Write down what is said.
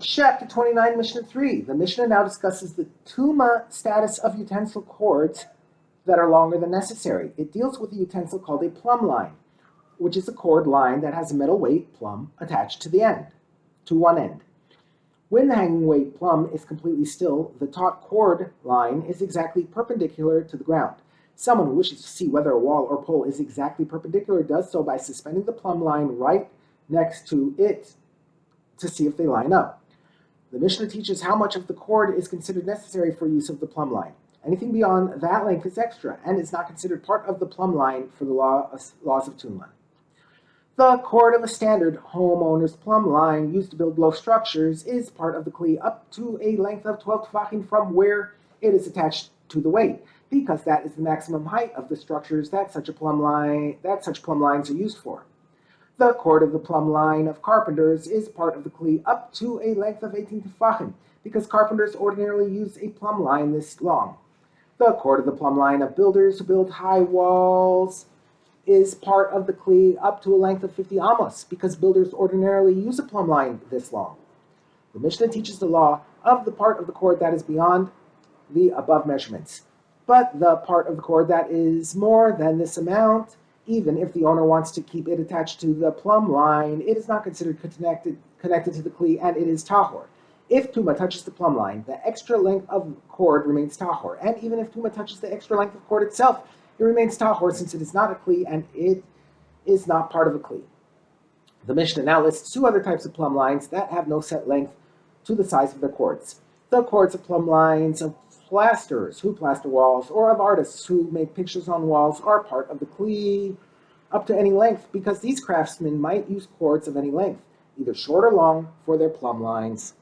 Chapter 29, Mishnah 3. The Mishnah now discusses the tuma status of utensil cords that are longer than necessary. It deals with a utensil called a plumb line, which is a cord line that has a metal weight plumb attached to one end. When the hanging weight plumb is completely still, the taut cord line is exactly perpendicular to the ground. Someone who wishes to see whether a wall or pole is exactly perpendicular does so by suspending the plumb line right next to it to see if they line up. The Mishnah teaches how much of the cord is considered necessary for use of the plumb line. Anything beyond that length is extra and is not considered part of the plumb line for the laws of Tuma. The cord of a standard homeowner's plumb line used to build low structures is part of the kli up to a length of 12 tefachim from where it is attached to the weight, because that is the maximum height of the structures that such plumb lines are used for. The cord of the plumb line of carpenters is part of the kli up to a length of 18 tefachim, because carpenters ordinarily use a plumb line this long. The cord of the plumb line of builders who build high walls is part of the kli up to a length of 50 amos, because builders ordinarily use a plumb line this long. The Mishnah teaches the law of the part of the cord that is beyond the above measurements, but the part of the cord that is more than this amount, even if the owner wants to keep it attached to the plumb line, it is not considered connected to the kli, and it is tahor. If tuma touches the plumb line, the extra length of cord remains tahor, and even if tuma touches the extra length of cord itself, it remains tahor, since it is not a kli and it is not part of a kli. The Mishnah now lists two other types of plumb lines that have no set length to the size of their cords. The cords of plumb lines of plasterers who plaster walls, or of artists who make pictures on walls, are part of the kli up to any length, because these craftsmen might use cords of any length, either short or long, for their plumb lines.